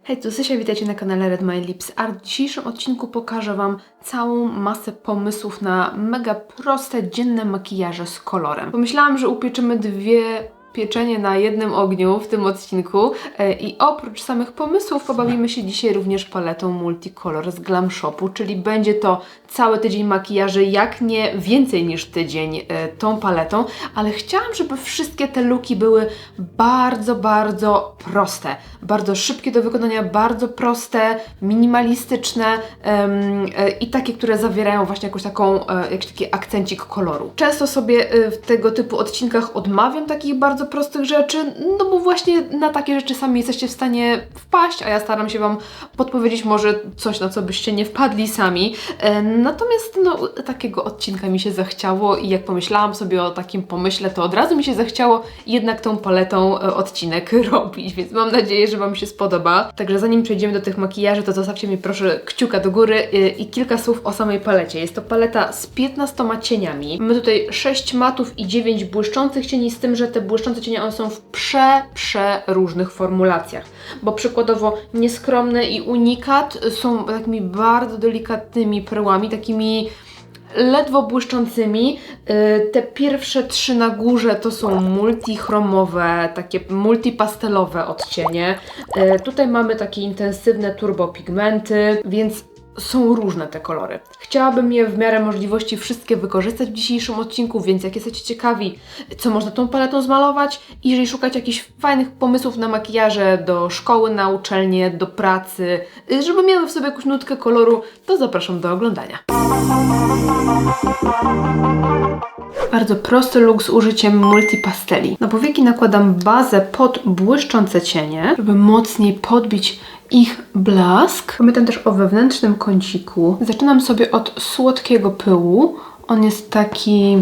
Hej, tu Zysia, witajcie na kanale Red My Lips Art. W dzisiejszym odcinku pokażę Wam całą masę pomysłów na mega proste, dzienne makijaże z kolorem. Pomyślałam, że upieczymy pieczenie na jednym ogniu w tym odcinku i oprócz samych pomysłów pobawimy się dzisiaj również paletą Multicolor z Glam Shopu, czyli będzie to cały tydzień makijaży, jak nie więcej niż tydzień tą paletą, ale chciałam, żeby wszystkie te looki były bardzo proste, bardzo szybkie do wykonania, bardzo proste, minimalistyczne i takie, które zawierają właśnie jakiś taki akcencik koloru. Często sobie w tego typu odcinkach odmawiam takich bardzo prostych rzeczy, no bo właśnie na takie rzeczy sami jesteście w stanie wpaść, a ja staram się Wam podpowiedzieć może coś, na co byście nie wpadli sami. Natomiast no, takiego odcinka mi się zachciało i jak pomyślałam sobie o takim pomyśle, to od razu mi się zachciało jednak tą paletą odcinek robić, więc mam nadzieję, że Wam się spodoba. Także zanim przejdziemy do tych makijaży, to zostawcie mi proszę kciuka do góry i kilka słów o samej palecie. Jest to paleta z 15 cieniami. Mamy tutaj 6 matów i 9 błyszczących cieni, z tym, że te błyszczące cienie one są w różnych formulacjach, bo przykładowo Nieskromny i Unikat są takimi bardzo delikatnymi perłami, takimi ledwo błyszczącymi. Te pierwsze 3 na górze to są multichromowe, takie multipastelowe odcienie. Tutaj mamy takie intensywne turbopigmenty, więc są różne te kolory. Chciałabym je w miarę możliwości wszystkie wykorzystać w dzisiejszym odcinku, więc jak jesteście ciekawi, co można tą paletą zmalować i jeżeli szukacie jakichś fajnych pomysłów na makijaże do szkoły, na uczelnię, do pracy, żeby miały w sobie jakąś nutkę koloru, to zapraszam do oglądania. Bardzo prosty look z użyciem multipasteli. Na powieki nakładam bazę pod błyszczące cienie, żeby mocniej podbić ich blask. Pamiętam też o wewnętrznym kąciku. Zaczynam sobie od słodkiego pyłu. On jest taki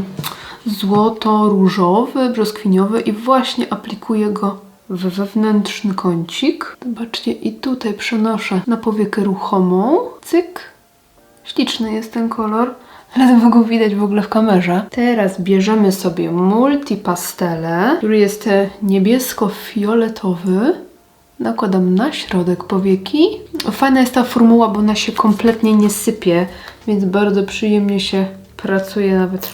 złoto-różowy, brzoskwiniowy i właśnie aplikuję go w wewnętrzny kącik. Zobaczcie, i tutaj przenoszę na powiekę ruchomą. Cyk. Śliczny jest ten kolor. Ledwo go widać w ogóle w kamerze. Teraz bierzemy sobie multipastele, który jest niebiesko-fioletowy. Nakładam na środek powieki. Fajna jest ta formuła, bo ona się kompletnie nie sypie, więc bardzo przyjemnie się pracuje nawet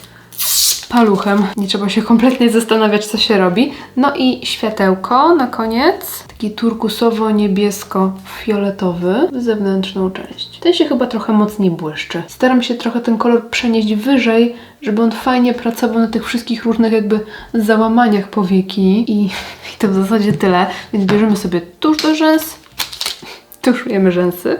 paluchem. Nie trzeba się kompletnie zastanawiać, co się robi. No i światełko na koniec. Taki turkusowo-niebiesko-fioletowy w zewnętrzną część. Ten się chyba trochę mocniej błyszczy. Staram się trochę ten kolor przenieść wyżej, żeby on fajnie pracował na tych wszystkich różnych jakby załamaniach powieki. I to w zasadzie tyle. Więc bierzemy sobie tusz do rzęs, tuszujemy rzęsy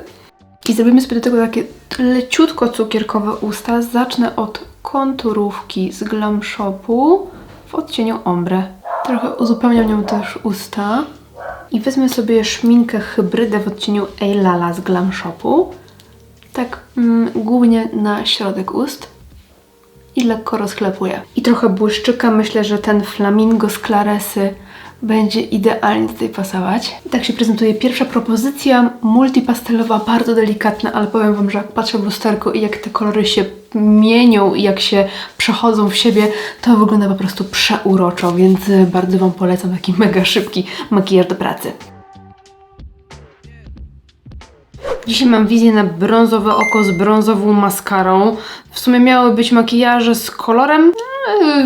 i zrobimy sobie do tego takie leciutko cukierkowe usta. Zacznę od konturówki z Glam Shopu w odcieniu ombre. Trochę uzupełniam nią też usta. I wezmę sobie szminkę hybrydę w odcieniu Eylala z Glam Shopu. Tak głównie na środek ust. I lekko rozklepuję. I trochę błyszczyka. Myślę, że ten flamingo z Claresy będzie idealnie tutaj pasować. I tak się prezentuje pierwsza propozycja. Multipastelowa, bardzo delikatna, ale powiem Wam, że jak patrzę w lusterko i jak te kolory się mienią i jak się przechodzą w siebie, to wygląda po prostu przeuroczo, więc bardzo Wam polecam taki mega szybki makijaż do pracy. Dzisiaj mam wizję na brązowe oko z brązową maskarą. W sumie miały być makijaże z kolorem.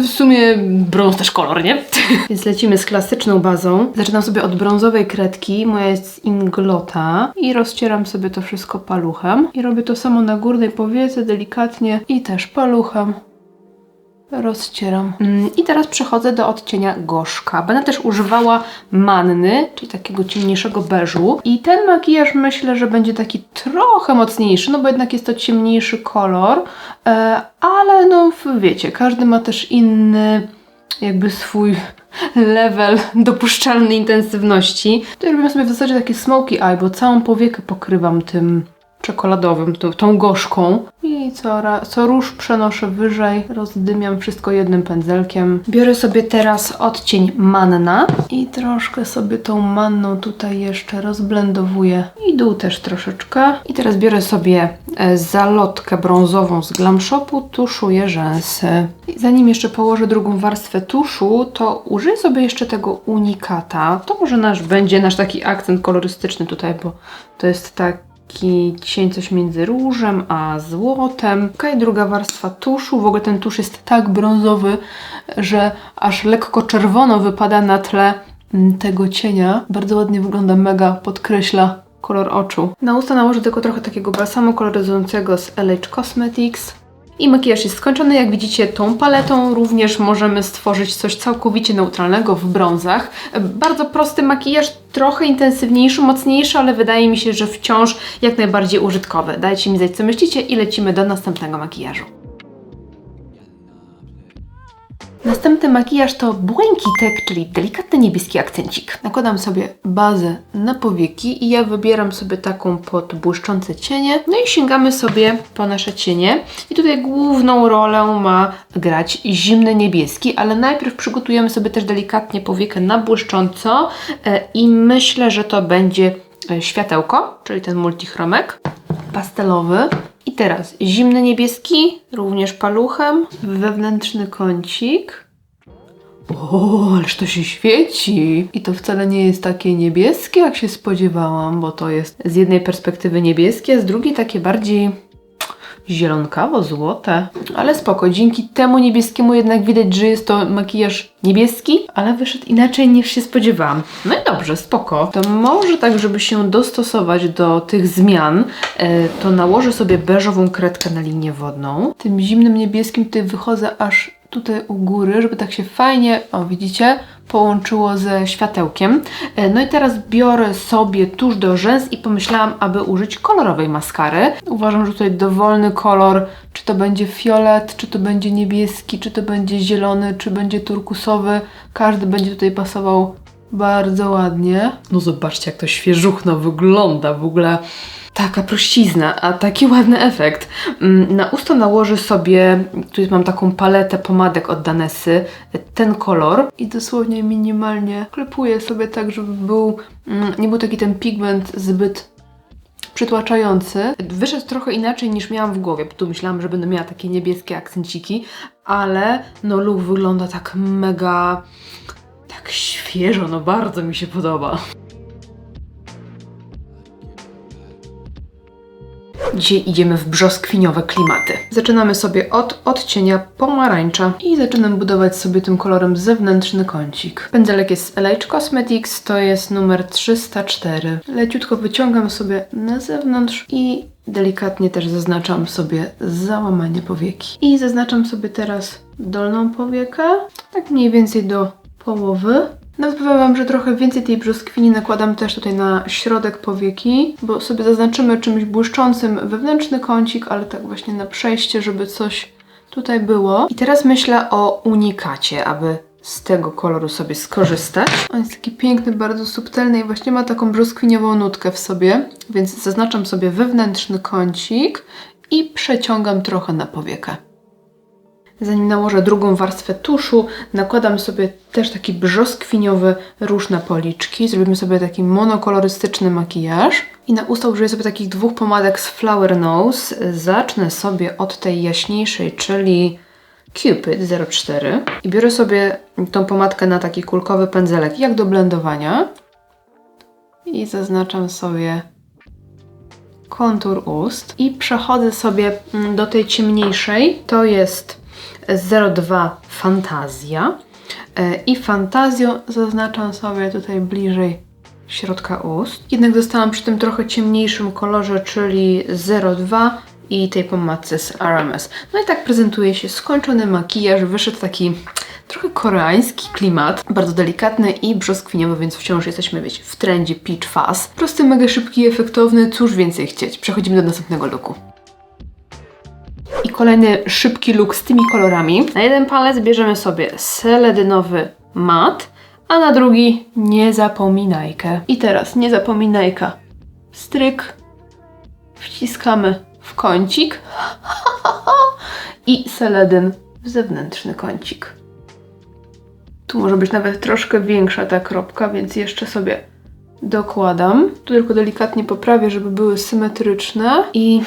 W sumie brąz też kolor, nie? Więc lecimy z klasyczną bazą. Zaczynam sobie od brązowej kredki. Moja jest z Inglota. I rozcieram sobie to wszystko paluchem. I robię to samo na górnej powiece, delikatnie. I też paluchem rozcieram. I teraz przechodzę do odcienia gorzka. Będę też używała manny, czyli takiego ciemniejszego beżu. I ten makijaż myślę, że będzie taki trochę mocniejszy, no bo jednak jest to ciemniejszy kolor. Ale no wiecie, każdy ma też inny jakby swój level dopuszczalnej intensywności. Tutaj robimy sobie w zasadzie takie smoky eye, bo całą powiekę pokrywam tym czekoladowym, tą gorzką. I co róż przenoszę wyżej, rozdymiam wszystko jednym pędzelkiem. Biorę sobie teraz odcień Manna i troszkę sobie tą manną tutaj jeszcze rozblendowuję i dół też troszeczkę. I teraz biorę sobie zalotkę brązową z Glam Shopu, tuszuję rzęsy. I zanim jeszcze położę drugą warstwę tuszu, to użyję sobie jeszcze tego Unikata. To może będzie nasz taki akcent kolorystyczny tutaj, bo to jest taki cień coś między różem a złotem. Okej, druga warstwa tuszu. W ogóle ten tusz jest tak brązowy, że aż lekko czerwono wypada na tle tego cienia. Bardzo ładnie wygląda, mega podkreśla kolor oczu. Na usta nałożę tylko trochę takiego balsamu koloryzującego z LH Cosmetics. I makijaż jest skończony. Jak widzicie, tą paletą również możemy stworzyć coś całkowicie neutralnego w brązach. Bardzo prosty makijaż, trochę intensywniejszy, mocniejszy, ale wydaje mi się, że wciąż jak najbardziej użytkowy. Dajcie mi znać, co myślicie i lecimy do następnego makijażu. Następny makijaż to błękitek, czyli delikatny niebieski akcencik. Nakładam sobie bazę na powieki i ja wybieram sobie taką pod błyszczące cienie. No i sięgamy sobie po nasze cienie. I tutaj główną rolę ma grać zimny niebieski, ale najpierw przygotujemy sobie też delikatnie powiekę na błyszcząco i myślę, że to będzie światełko, czyli ten multichromek pastelowy. I teraz zimny niebieski, również paluchem, wewnętrzny kącik. O, ależ to się świeci! I to wcale nie jest takie niebieskie, jak się spodziewałam, bo to jest z jednej perspektywy niebieskie, a z drugiej takie bardziej zielonkawo-złote. Ale spoko, dzięki temu niebieskiemu jednak widać, że jest to makijaż niebieski, ale wyszedł inaczej niż się spodziewałam. No i dobrze, spoko. To może tak, żeby się dostosować do tych zmian, to nałożę sobie beżową kredkę na linię wodną. Tym zimnym niebieskim tutaj wychodzę aż tutaj u góry, żeby tak się fajnie, o widzicie, połączyło ze światełkiem. No i teraz biorę sobie tusz do rzęs i pomyślałam, aby użyć kolorowej maskary. Uważam, że tutaj dowolny kolor, czy to będzie fiolet, czy to będzie niebieski, czy to będzie zielony, czy będzie turkusowy, każdy będzie tutaj pasował bardzo ładnie. No zobaczcie, jak to świeżuchno wygląda, w ogóle taka prościzna, a taki ładny efekt. Na usta nałożę sobie, tutaj mam taką paletę pomadek od Danessy, ten kolor i dosłownie minimalnie klepuję sobie tak, żeby nie był taki ten pigment zbyt przytłaczający. Wyszedł trochę inaczej niż miałam w głowie, bo tu myślałam, że będę miała takie niebieskie akcenciki, ale no look wygląda tak mega, tak świeżo, no bardzo mi się podoba. Dzisiaj idziemy w brzoskwiniowe klimaty. Zaczynamy sobie od odcienia pomarańcza i zaczynam budować sobie tym kolorem zewnętrzny kącik. Pędzelek jest z LH Cosmetics, to jest numer 304. Leciutko wyciągam sobie na zewnątrz i delikatnie też zaznaczam sobie załamanie powieki. I zaznaczam sobie teraz dolną powiekę, tak mniej więcej do połowy. Nawet powiem Wam, że trochę więcej tej brzoskwini nakładam też tutaj na środek powieki, bo sobie zaznaczymy czymś błyszczącym wewnętrzny kącik, ale tak właśnie na przejście, żeby coś tutaj było. I teraz myślę o Unikacie, aby z tego koloru sobie skorzystać. On jest taki piękny, bardzo subtelny i właśnie ma taką brzoskwiniową nutkę w sobie, więc zaznaczam sobie wewnętrzny kącik i przeciągam trochę na powiekę. Zanim nałożę drugą warstwę tuszu, nakładam sobie też taki brzoskwiniowy róż na policzki. Zrobimy sobie taki monokolorystyczny makijaż. I na usta użyję sobie takich dwóch pomadek z Flower Nose. Zacznę sobie od tej jaśniejszej, czyli Cupid 04. I biorę sobie tą pomadkę na taki kulkowy pędzelek, jak do blendowania. I zaznaczam sobie kontur ust. I przechodzę sobie do tej ciemniejszej. To jest 02 Fantazja i fantazją zaznaczam sobie tutaj bliżej środka ust. Jednak zostałam przy tym trochę ciemniejszym kolorze, czyli 02 i tej pomadce z RMS. No i tak prezentuje się skończony makijaż. Wyszedł taki trochę koreański klimat, bardzo delikatny i brzoskwiniowy, więc wciąż jesteśmy, wiecie, w trendzie Peach Fuzz. Prosty, mega szybki i efektowny, cóż więcej chcieć. Przechodzimy do następnego looku. I kolejny szybki look z tymi kolorami. Na jeden palec bierzemy sobie seledynowy mat, a na drugi niezapominajkę. I teraz niezapominajka. Stryk. Wciskamy w kącik. i seledyn w zewnętrzny kącik. Tu może być nawet troszkę większa ta kropka, więc jeszcze sobie dokładam. Tu tylko delikatnie poprawię, żeby były symetryczne i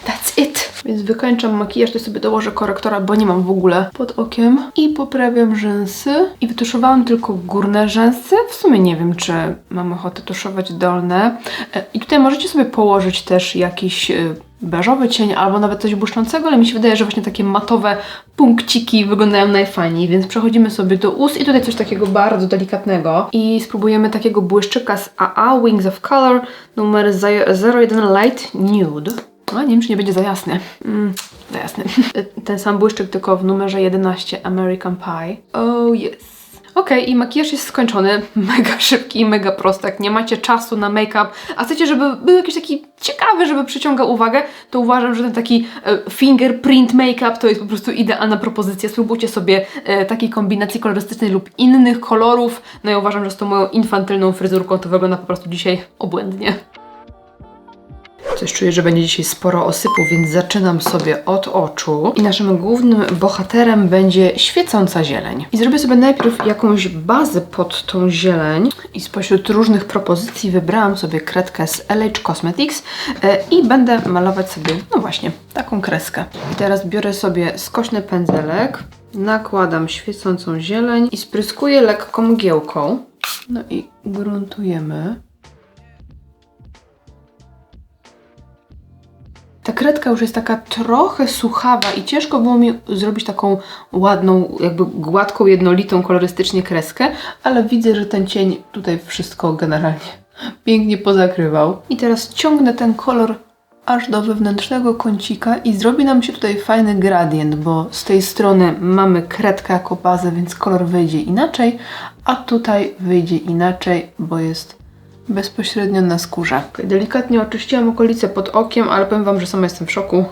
that's it. Więc wykończam makijaż, to sobie dołożę korektora, bo nie mam w ogóle pod okiem. I poprawiam rzęsy. I wytuszowałam tylko górne rzęsy. W sumie nie wiem, czy mam ochotę tuszować dolne. I tutaj możecie sobie położyć też jakiś beżowy cień, albo nawet coś błyszczącego, ale mi się wydaje, że właśnie takie matowe punkciki wyglądają najfajniej, więc przechodzimy sobie do ust i tutaj coś takiego bardzo delikatnego i spróbujemy takiego błyszczyka z AA Wings of Color numer 01 Light Nude. No, nie wiem, czy nie będzie za jasny. Za jasny. Ten sam błyszczyk, tylko w numerze 11 American Pie. Oh yes. Okej, i makijaż jest skończony. Mega szybki i mega prosty. Jak nie macie czasu na make-up, a chcecie, żeby był jakiś taki ciekawy, żeby przyciągał uwagę, to uważam, że ten taki fingerprint make-up to jest po prostu idealna propozycja. Spróbujcie sobie takiej kombinacji kolorystycznej lub innych kolorów. No i uważam, że z tą moją infantylną fryzurką to wygląda po prostu dzisiaj obłędnie. Coś czuję, że będzie dzisiaj sporo osypu, więc zaczynam sobie od oczu. I naszym głównym bohaterem będzie świecąca zieleń. I zrobię sobie najpierw jakąś bazę pod tą zieleń. I spośród różnych propozycji wybrałam sobie kredkę z LH Cosmetics i będę malować sobie, no właśnie, taką kreskę. I teraz biorę sobie skośny pędzelek, nakładam świecącą zieleń i spryskuję lekką mgiełką. No i gruntujemy. Ta kredka już jest taka trochę suchawa i ciężko było mi zrobić taką ładną, jakby gładką, jednolitą kolorystycznie kreskę, ale widzę, że ten cień tutaj wszystko generalnie pięknie pozakrywał. I teraz ciągnę ten kolor aż do wewnętrznego kącika i zrobi nam się tutaj fajny gradient, bo z tej strony mamy kredkę jako bazę, więc kolor wyjdzie inaczej, a tutaj wyjdzie inaczej, bo jest bezpośrednio na skórze. Delikatnie oczyściłam okolice pod okiem, ale powiem Wam, że sama jestem w szoku,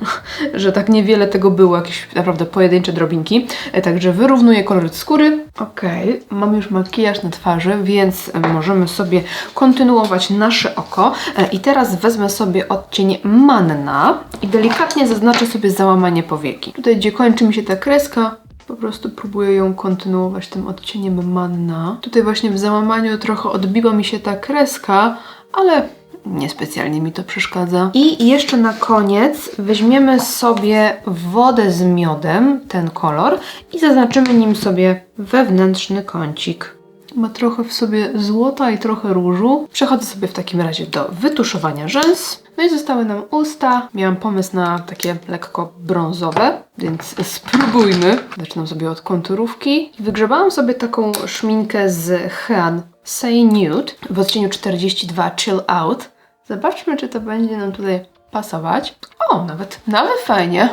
że tak niewiele tego było, jakieś naprawdę pojedyncze drobinki. Także wyrównuję koloryt skóry. Okej, mam już makijaż na twarzy, więc możemy sobie kontynuować nasze oko. I teraz wezmę sobie odcień Manna i delikatnie zaznaczę sobie załamanie powieki. Tutaj, gdzie kończy mi się ta kreska, po prostu próbuję ją kontynuować tym odcieniem Manna. Tutaj właśnie w załamaniu trochę odbiła mi się ta kreska, ale niespecjalnie mi to przeszkadza. I jeszcze na koniec weźmiemy sobie wodę z miodem, ten kolor, i zaznaczymy nim sobie wewnętrzny kącik. Ma trochę w sobie złota i trochę różu. Przechodzę sobie w takim razie do wytuszowania rzęs. No i zostały nam usta. Miałam pomysł na takie lekko brązowe, więc spróbujmy. Zaczynam sobie od konturówki. Wygrzebałam sobie taką szminkę z Hean Say Nude w odcieniu 42 Chill Out. Zobaczmy, czy to będzie nam tutaj pasować. O, nawet fajnie.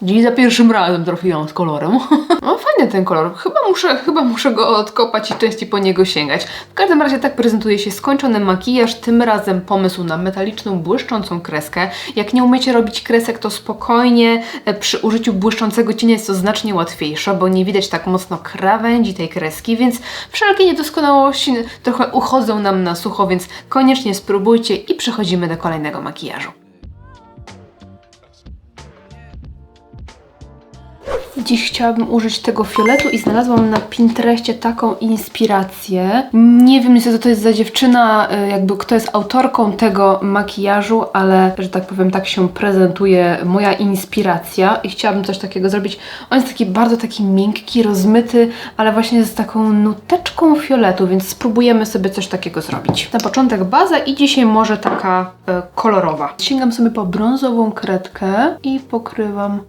Dziś za pierwszym razem trafiłam z kolorem. No fajny ten kolor. Chyba muszę go odkopać i częściej po niego sięgać. W każdym razie tak prezentuje się skończony makijaż. Tym razem pomysł na metaliczną, błyszczącą kreskę. Jak nie umiecie robić kresek, to spokojnie przy użyciu błyszczącego cienia jest to znacznie łatwiejsze, bo nie widać tak mocno krawędzi tej kreski, więc wszelkie niedoskonałości trochę uchodzą nam na sucho, więc koniecznie spróbujcie i przechodzimy do kolejnego makijażu. Dziś chciałabym użyć tego fioletu i znalazłam na Pinterestie taką inspirację. Nie wiem niestety, co to jest za dziewczyna, jakby kto jest autorką tego makijażu, ale, że tak powiem, tak się prezentuje moja inspiracja i chciałabym coś takiego zrobić. On jest taki bardzo miękki, rozmyty, ale właśnie z taką nuteczką fioletu, więc spróbujemy sobie coś takiego zrobić. Na początek baza i dzisiaj może taka kolorowa. Sięgam sobie po brązową kredkę i pokrywam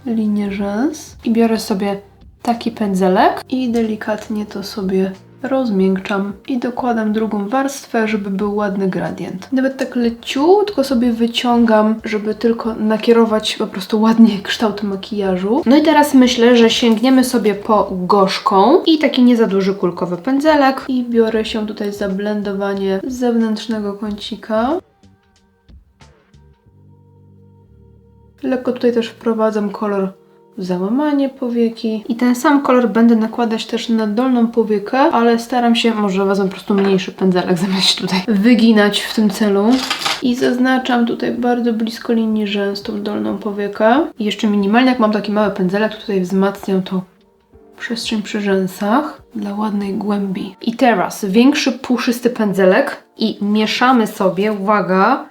linię rzęs i biorę sobie taki pędzelek i delikatnie to sobie rozmiękczam i dokładam drugą warstwę, żeby był ładny gradient. Nawet tak leciutko sobie wyciągam, żeby tylko nakierować po prostu ładnie kształt makijażu. No i teraz myślę, że sięgniemy sobie po gorzką i taki nie za duży kulkowy pędzelek i biorę się tutaj za blendowanie zewnętrznego kącika. Lekko tutaj też wprowadzam kolor w załamanie powieki. I ten sam kolor będę nakładać też na dolną powiekę, ale staram się, może wezmę po prostu mniejszy pędzelek, zamiast się tutaj wyginać w tym celu. I zaznaczam tutaj bardzo blisko linii rzęs tą dolną powiekę. I jeszcze minimalnie, jak mam taki mały pędzelek, to tutaj wzmacniam tą przestrzeń przy rzęsach dla ładnej głębi. I teraz większy, puszysty pędzelek i mieszamy sobie, uwaga,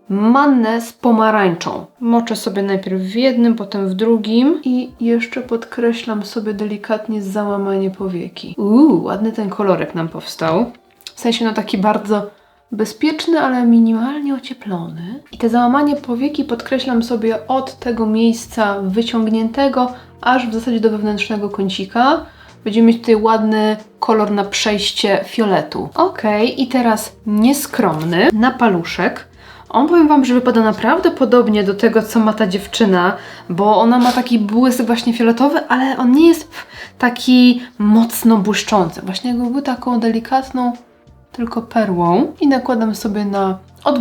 mannę z pomarańczą. Moczę sobie najpierw w jednym, potem w drugim i jeszcze podkreślam sobie delikatnie załamanie powieki. Ładny ten kolorek nam powstał. W sensie no taki bardzo bezpieczny, ale minimalnie ocieplony. I te załamanie powieki podkreślam sobie od tego miejsca wyciągniętego aż w zasadzie do wewnętrznego kącika. Będziemy mieć tutaj ładny kolor na przejście fioletu. Ok, i teraz nieskromny na paluszek. On, powiem Wam, że wypada naprawdę podobnie do tego, co ma ta dziewczyna, bo ona ma taki błysk właśnie fioletowy, ale on nie jest taki mocno błyszczący. Właśnie jakby był taką delikatną tylko perłą. I nakładam sobie od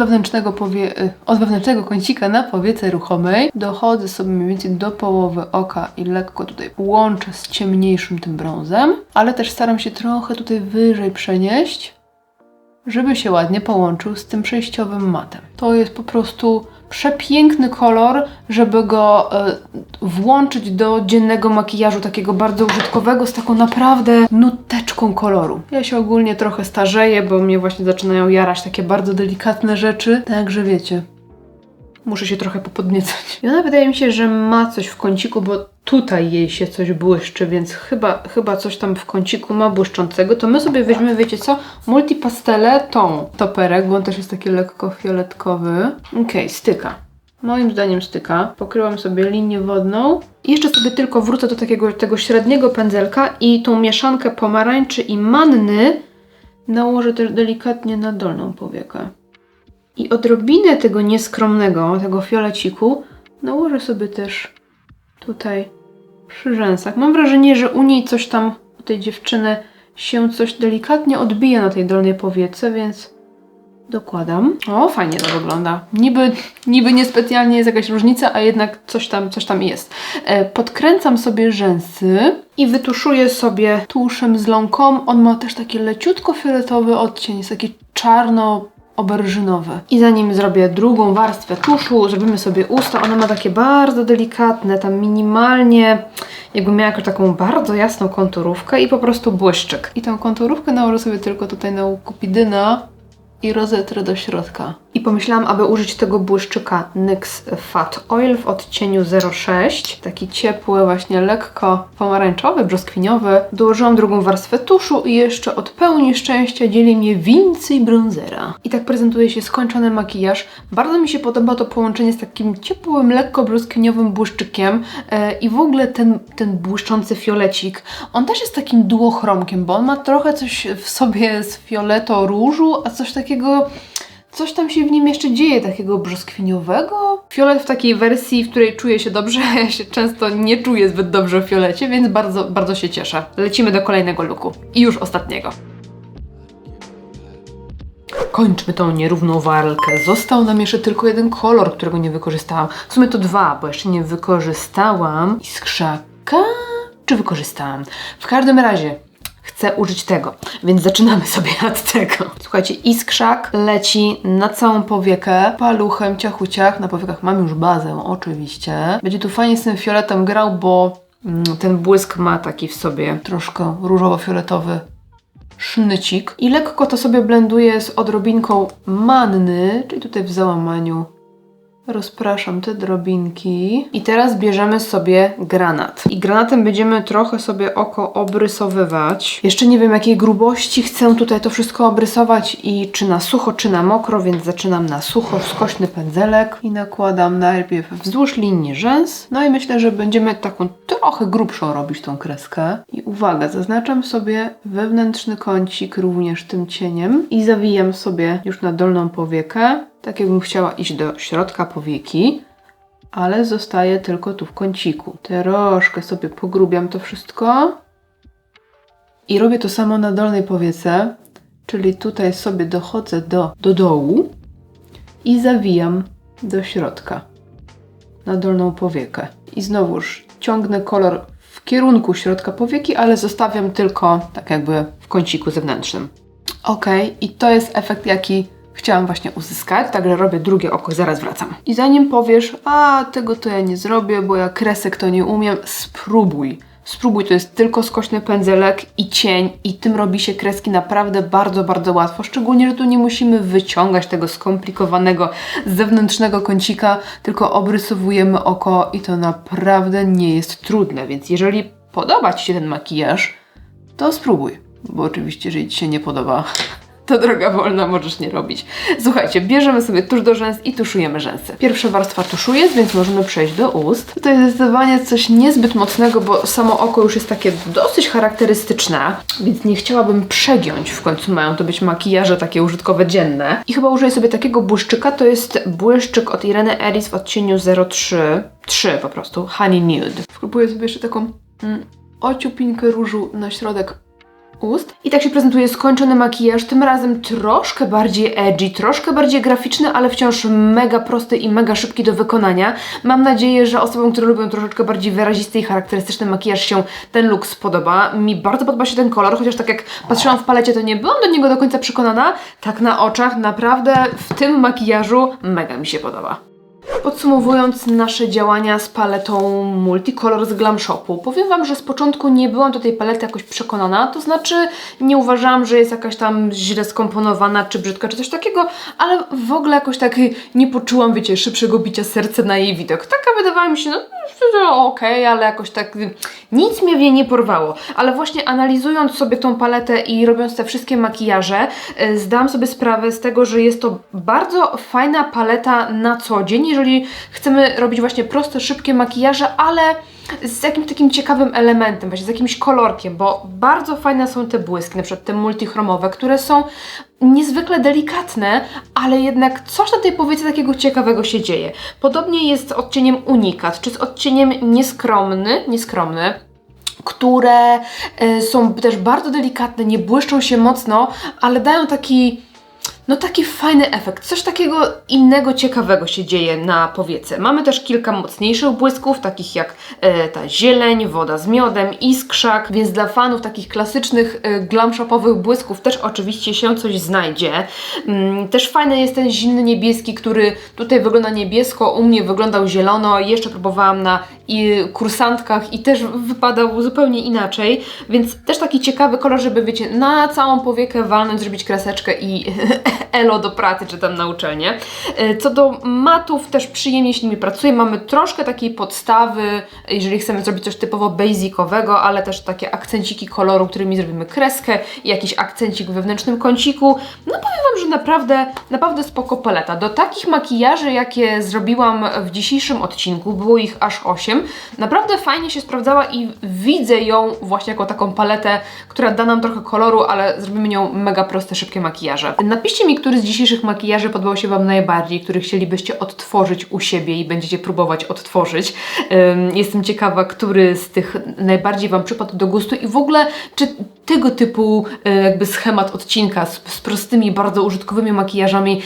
wewnętrznego kącika na powiece ruchomej. Dochodzę sobie mniej więcej do połowy oka i lekko tutaj łączę z ciemniejszym tym brązem, ale też staram się trochę tutaj wyżej przenieść, żeby się ładnie połączył z tym przejściowym matem. To jest po prostu przepiękny kolor, żeby go włączyć do dziennego makijażu takiego bardzo użytkowego z taką naprawdę nuteczką koloru. Ja się ogólnie trochę starzeję, bo mnie właśnie zaczynają jarać takie bardzo delikatne rzeczy, także wiecie, muszę się trochę popodniecać. I ona wydaje mi się, że ma coś w kąciku, bo tutaj jej się coś błyszczy, więc chyba coś tam w kąciku ma błyszczącego. To my sobie weźmiemy, wiecie co, Multipastele tą toperek, bo on też jest taki lekko fioletkowy. Okej, styka. Moim zdaniem styka. Pokryłam sobie linię wodną. I jeszcze sobie tylko wrócę do tego średniego pędzelka i tą mieszankę pomarańczy i manny nałożę też delikatnie na dolną powiekę. I odrobinę tego nieskromnego, tego fioleciku nałożę sobie też tutaj przy rzęsach. Mam wrażenie, że u niej coś tam, u tej dziewczyny się coś delikatnie odbija na tej dolnej powiece, więc dokładam. O, fajnie to wygląda. Niby niespecjalnie jest jakaś różnica, a jednak coś tam jest. Podkręcam sobie rzęsy i wytuszuję sobie tuszem z Lancome. On ma też taki leciutko fioletowy odcień, jest taki czarno-oberżynowy. I zanim zrobię drugą warstwę tuszu, zrobimy sobie usta. Ona ma takie bardzo delikatne, tam minimalnie, jakby miała jakąś taką bardzo jasną konturówkę i po prostu błyszczyk. I tą konturówkę nałożę sobie tylko tutaj na łuk kupidyna i rozetrę do środka. I pomyślałam, aby użyć tego błyszczyka NYX Fat Oil w odcieniu 06. Taki ciepły, właśnie lekko pomarańczowy, brzoskwiniowy. Dołożyłam drugą warstwę tuszu i jeszcze od pełni szczęścia dzieli mnie więcej bronzera. I tak prezentuje się skończony makijaż. Bardzo mi się podoba to połączenie z takim ciepłym, lekko brzoskwiniowym błyszczykiem i w ogóle ten błyszczący fiolecik. On też jest takim duochromkiem, bo on ma trochę coś w sobie z fioleto różu, a coś tam się w nim jeszcze dzieje, takiego brzoskwiniowego. Fiolet w takiej wersji, w której czuję się dobrze, a ja się często nie czuję zbyt dobrze w fiolecie, więc bardzo, bardzo się cieszę. Lecimy do kolejnego looku. I już ostatniego. Kończmy tą nierówną walkę. Został nam jeszcze tylko jeden kolor, którego nie wykorzystałam. W sumie to dwa, bo jeszcze nie wykorzystałam iskrzaka. Czy wykorzystałam? W każdym razie chcę użyć tego, więc zaczynamy sobie od tego. Słuchajcie, iskrzak leci na całą powiekę, paluchem, ciachuciach. Na powiekach mam już bazę, oczywiście. Będzie tu fajnie z tym fioletem grał, bo ten błysk ma taki w sobie troszkę różowo-fioletowy sznycik. I lekko to sobie blenduję z odrobinką manny, czyli tutaj w załamaniu rozpraszam te drobinki. I teraz bierzemy sobie granat. I granatem będziemy trochę sobie oko obrysowywać. Jeszcze nie wiem, jakiej grubości chcę tutaj to wszystko obrysować i czy na sucho, czy na mokro, więc zaczynam na sucho, skośny pędzelek i nakładam najpierw wzdłuż linii rzęs. No i myślę, że będziemy taką trochę grubszą robić tą kreskę. I uwaga, zaznaczam sobie wewnętrzny kącik również tym cieniem i zawijam sobie już na dolną powiekę. Tak jakbym chciała iść do środka powieki, ale zostaje tylko tu w kąciku. Troszkę sobie pogrubiam to wszystko i robię to samo na dolnej powiece, czyli tutaj sobie dochodzę do dołu i zawijam do środka na dolną powiekę. I znowuż ciągnę kolor w kierunku środka powieki, ale zostawiam tylko tak jakby w kąciku zewnętrznym. Ok, i to jest efekt, jaki chciałam właśnie uzyskać, także robię drugie oko, zaraz wracam. I zanim powiesz, a tego to ja nie zrobię, bo ja kresek to nie umiem, spróbuj. Spróbuj, to jest tylko skośny pędzelek i cień i tym robi się kreski naprawdę bardzo, bardzo łatwo. Szczególnie, że tu nie musimy wyciągać tego skomplikowanego zewnętrznego kącika, tylko obrysowujemy oko i to naprawdę nie jest trudne. Więc jeżeli podoba Ci się ten makijaż, to spróbuj. Bo oczywiście, jeżeli Ci się nie podoba, to droga wolna, możesz nie robić. Słuchajcie, bierzemy sobie tusz do rzęs i tuszujemy rzęsy. Pierwsza warstwa tuszu jest, więc możemy przejść do ust. Tutaj zdecydowanie coś niezbyt mocnego, bo samo oko już jest takie dosyć charakterystyczne, więc nie chciałabym przegiąć. W końcu mają to być makijaże takie użytkowe dzienne. I chyba użyję sobie takiego błyszczyka, to jest błyszczyk od Ireny Ellis w odcieniu 03 po prostu, Honey Nude. Wklepuję sobie jeszcze taką ociupinkę różu na środek ust. I tak się prezentuje skończony makijaż, tym razem troszkę bardziej edgy, troszkę bardziej graficzny, ale wciąż mega prosty i mega szybki do wykonania. Mam nadzieję, że osobom, które lubią troszeczkę bardziej wyrazisty i charakterystyczny makijaż, się ten look spodoba. Mi bardzo podoba się ten kolor, chociaż tak jak patrzyłam w palecie, to nie byłam do niego do końca przekonana. Tak na oczach, naprawdę w tym makijażu mega mi się podoba. Podsumowując nasze działania z paletą Multicolor z Glam Shopu, powiem Wam, że z początku nie byłam do tej palety jakoś przekonana, to znaczy nie uważałam, że jest jakaś tam źle skomponowana, czy brzydka, czy coś takiego, ale w ogóle jakoś tak nie poczułam, wiecie, szybszego bicia serca na jej widok. Taka wydawała mi się, no okej, ale jakoś tak nic mnie w niej nie porwało. Ale właśnie analizując sobie tą paletę i robiąc te wszystkie makijaże, zdałam sobie sprawę z tego, że jest to bardzo fajna paleta na co dzień, jeżeli chcemy robić właśnie proste, szybkie makijaże, ale z jakimś takim ciekawym elementem, właśnie z jakimś kolorkiem, bo bardzo fajne są te błyski, na przykład te multichromowe, które są niezwykle delikatne, ale jednak coś na tej powiece takiego ciekawego się dzieje. Podobnie jest z odcieniem Unikat, czy z odcieniem Nieskromny, które są też bardzo delikatne, nie błyszczą się mocno, ale dają taki fajny efekt. Coś takiego innego, ciekawego się dzieje na powiece. Mamy też kilka mocniejszych błysków, takich jak ta zieleń, woda z miodem, iskrzak, więc dla fanów takich klasycznych glam shopowych błysków też oczywiście się coś znajdzie. Też fajny jest ten zimny niebieski, który tutaj wygląda niebiesko, u mnie wyglądał zielono. Jeszcze próbowałam na kursantkach i też wypadał zupełnie inaczej, więc też taki ciekawy kolor, żeby wiecie, na całą powiekę walnąć, zrobić kreseczkę i elo do pracy, czy tam na uczelnię. Co do matów, też przyjemnie się nimi pracuje. Mamy troszkę takiej podstawy, jeżeli chcemy zrobić coś typowo basicowego, ale też takie akcenciki koloru, którymi zrobimy kreskę i jakiś akcencik w wewnętrznym kąciku. No powiem Wam, że naprawdę spoko paleta. Do takich makijaży, jakie zrobiłam w dzisiejszym odcinku, było ich aż 8, naprawdę fajnie się sprawdzała i widzę ją właśnie jako taką paletę, która da nam trochę koloru, ale zrobimy nią mega proste, szybkie makijaże. Napiszcie mi, który z dzisiejszych makijaży podobał się Wam najbardziej, który chcielibyście odtworzyć u siebie i będziecie próbować odtworzyć. Jestem ciekawa, który z tych najbardziej Wam przypadł do gustu i w ogóle, czy tego typu jakby schemat odcinka z prostymi, bardzo użytkowymi makijażami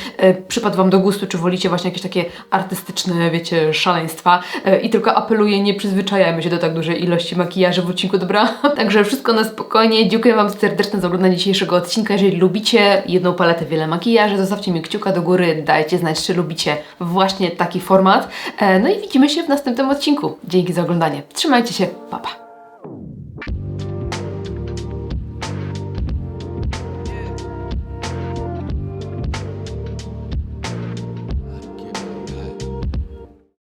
przypadł Wam do gustu, czy wolicie właśnie jakieś takie artystyczne, wiecie, szaleństwa. I tylko apeluję, nie przyzwyczajajmy się do tak dużej ilości makijaży w odcinku, dobra? Także wszystko na spokojnie. Dziękuję Wam serdecznie za oglądanie dzisiejszego odcinka. Jeżeli lubicie jedną paletę, wiele makijaży, zostawcie mi kciuka do góry, dajcie znać, czy lubicie właśnie taki format. No i widzimy się w następnym odcinku. Dzięki za oglądanie. Trzymajcie się, pa pa!